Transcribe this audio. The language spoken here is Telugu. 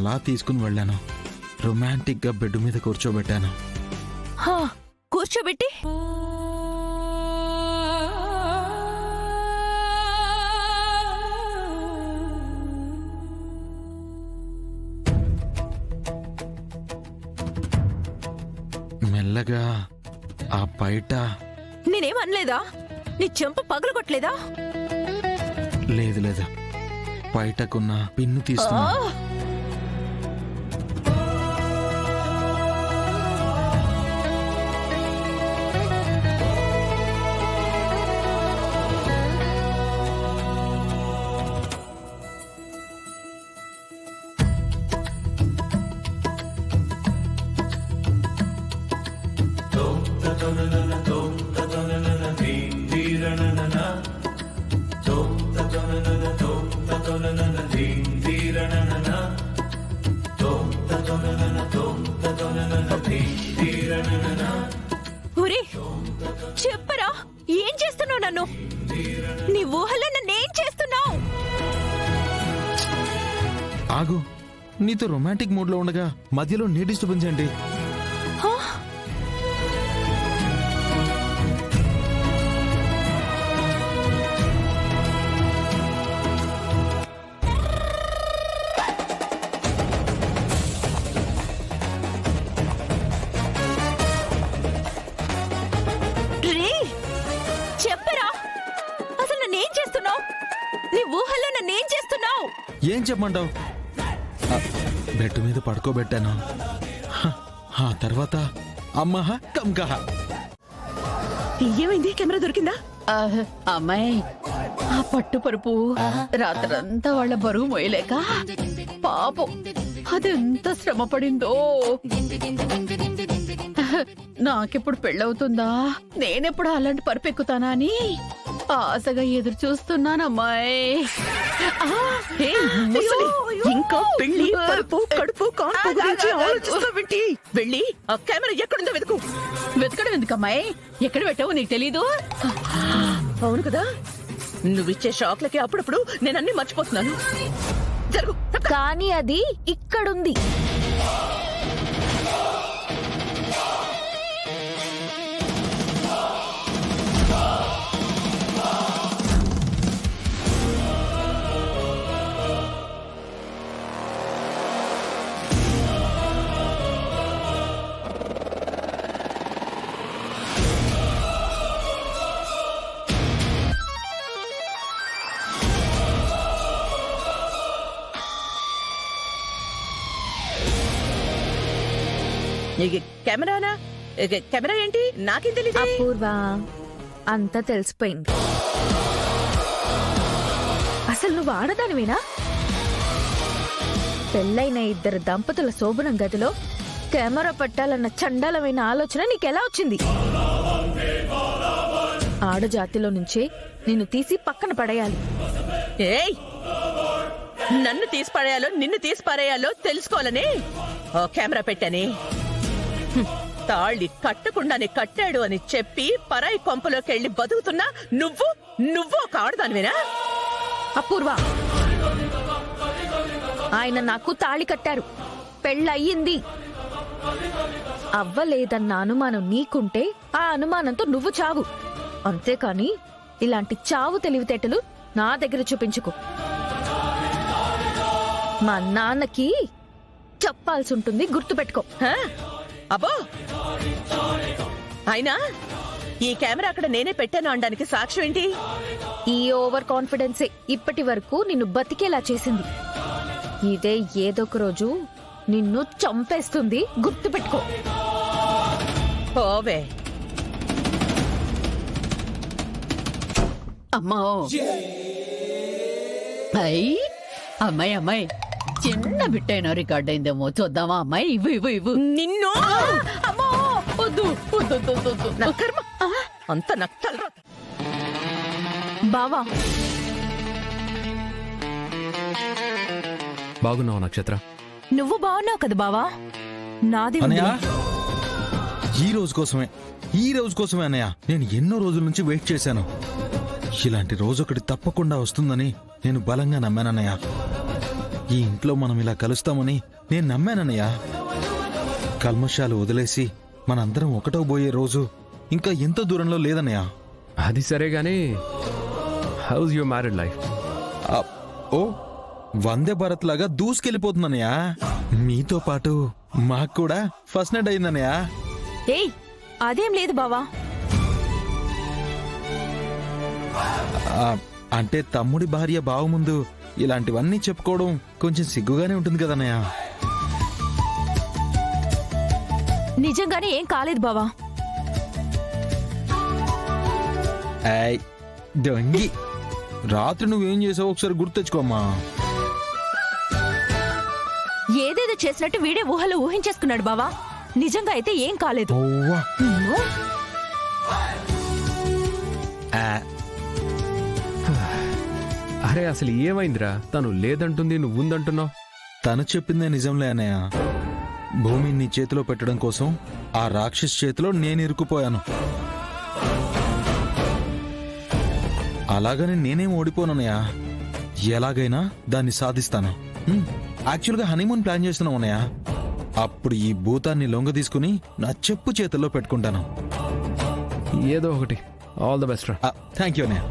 అలా తీసుకుని వెళ్ళాను. రొమాంటిక్ గా బెడ్ మీద కూర్చోబెట్టాను. కూర్చోబెట్టి మెల్లగా ఆ బయట నేనేమనలేదా? నీ చెంప పగలగొట్టలేదా? లేదు లేదు, బయటకున్న పిన్ను తీస్తున్నా. ఒరే చెప్పరా, ఏం చేస్తున్నావు? నన్ను నీ ఊహలో నన్నేం చేస్తున్నావు? ఆగు, నీతో రొమాంటిక్ మూడ్ లో ఉండగా మధ్యలో నీ డిస్టర్బెన్స్ ఏంటి? చెప్పరా, అసలు నన్నేం చేస్తున్నావు? నీ ఊహల్లో నన్నేం చేస్తున్నావు? ఏం చెప్పమంటావు? బెడ్ మీద పడుకోబెట్టాను. ఆ తర్వాత అమ్మహ కంకహ. ఏమైంది? కెమెరా దొరికిందా? అమ్మాయి, ఆ పట్టు పరుపు రాత్రంతా వాళ్ళ బరువు మోయలేక పాపం అదెంత శ్రమ పడిందో. నాకెప్పుడు పెళ్ళవుతుందా, నేనెప్పుడు అలాంటి పరుపు ఎక్కుతానా అని ఆశగా ఎదురు చూస్తున్నానమ్మాయి. ఇంకా పెళ్లి, పరుపు, కడుపు, కాన్పు గురించి ఆలోచిస్తావేంటి? వెళ్ళి ఆ కెమెరా ఎక్కడుందో వెతుకు. వెతకడం ఎందుకమ్మాయి? ఎక్కడ పెట్టావు నీకు తెలీదు? అవును కదా, నువ్విచ్చే షాక్లకి అప్పుడప్పుడు నేను అన్ని మర్చిపోతున్నాను. జరుగు. కానీ అది ఇక్కడుంది. కెమెరానా? కెమెరా ఏంటి? నాకేం తెలీదు. అపూర్వ, అంతా తెలిసిపోయింది. అసలు నువ్వు ఆడదానివేనా? పెళ్ళైన ఇద్దరు దంపతుల శోభనం గదిలో కెమెరా పట్టాలన్న చండాలమైన ఆలోచన నీకెలా వచ్చింది? ఆడజాతిలో నుంచే నిన్ను తీసి పక్కన పడేయాలి. ఏయ్, నన్ను తీసి పడేయాలో నిన్ను తీసి పడేయాలో తెలుసుకోవాలని ఓ కెమెరా పెట్టానే. తాళి కట్టకుండానే కట్టాడు అని చెప్పి పరాయి కొంపలోకి వెళ్లి బతుకుతున్నా నువ్వు ఒక ఆడదానివేనా? అపూర్వ, ఆయన నాకు తాళి కట్టారు, పెళ్ళయ్యింది. అవ్వలేదన్న అనుమానం నీకుంటే ఆ అనుమానంతో నువ్వు చావు. అంతేకాని ఇలాంటి చావు తెలివితేటలు నా దగ్గర చూపించుకో. మా నాన్నకి చెప్పాల్సి ఉంటుంది, గుర్తుపెట్టుకో. అబ్బో, అయినా ఈ కెమెరా అక్కడ నేనే పెట్టాను అనడానికి సాక్ష్యం ఏంటి? ఈ ఓవర్ కాన్ఫిడెన్సే ఇప్పటి వరకు నిన్ను బతికేలా చేసింది. ఇదే ఏదొక రోజు నిన్ను చంపేస్తుంది, గుర్తుపెట్టుకో. ఓవే అమ్మా, అయ్యి అమ్మాయి అమ్మాయి, చిన్న బిట్టైనా రికార్డ్ అయిందేమో చూద్దామా అమ్మాయి? ఇవ్వు. నిన్ను అమ్మో, వద్దు. అంత నక్కల్రా. బావా, బాగున్నావు నక్షత్ర? నువ్వు బాగున్నావు కదా బావా? నాది అన్నయ్య, ఈ రోజు కోసమే అన్నయ్య నేను ఎన్నో రోజుల నుంచి వెయిట్ చేశాను. ఇలాంటి రోజు ఒకటి తప్పకుండా వస్తుందని నేను బలంగా నమ్మానన్నయ్య. ఈ ఇంట్లో మనం ఇలా కలుస్తామని నేను నమ్మానన్నయ్య. కల్మషాలు వదిలేసి మనందరం ఒకటో పోయే రోజు ఇంకా ఎంతో దూరంలో లేదన్నయ్య. అది సరే గానీ హౌస్ యువర్ మ్యారీడ్ లైఫ్? ఓ వందే భారత్ లాగా దూసుకెళ్ళిపోతుందన్నయ్య. మీతో పాటు మాకు కూడా ఫస్ట్ నైట్ అయిందన్నయ్య. ఏయ్ అదేం లేదు బావా. అంటే తమ్ముడి భార్య బావ ముందు ఇలాంటివన్నీ చెప్పుకోవడం కొంచెం సిగ్గుగానే ఉంటుంది కదన్నయ్య. నిజంగానే ఏం కాలేదు బావా. ఏయ్, దొంగి రాత్రి నువ్వేం చేసావు ఒకసారి గుర్తు తెచ్చుకోమ్మా. ఏదేదో చేసినట్టు వీడే ఊహలో ఊహించేసుకున్నాడు బావా. నిజంగా అయితే ఏం కాలేదు. ఓవ్వా. నిన్ను ఆ, అరే అసలు ఏమైందిరా? తను లేదంటుంది, నువ్వు ఉందంటున్నావు. తను చెప్పిందే నిజంలే అన్నయ్య. భూమిని నీ చేతిలో పెట్టడం కోసం ఆ రాక్షస్ చేతిలో నేను ఇరుక్కుపోయాను. అలాగని నేనేం ఓడిపోనన్నయ్య. ఎలాగైనా దాన్ని సాధిస్తాను. యాక్చువల్గా హనీమూన్ ప్లాన్ చేస్తున్నాం అన్నయ్య. అప్పుడు ఈ భూతాన్ని లొంగ తీసుకుని నా చెప్పు చేతుల్లో పెట్టుకుంటాను. ఏదో ఒకటి. ఆల్ ద బెస్ట్ రా. థ్యాంక్ యూ అన్నయ్య.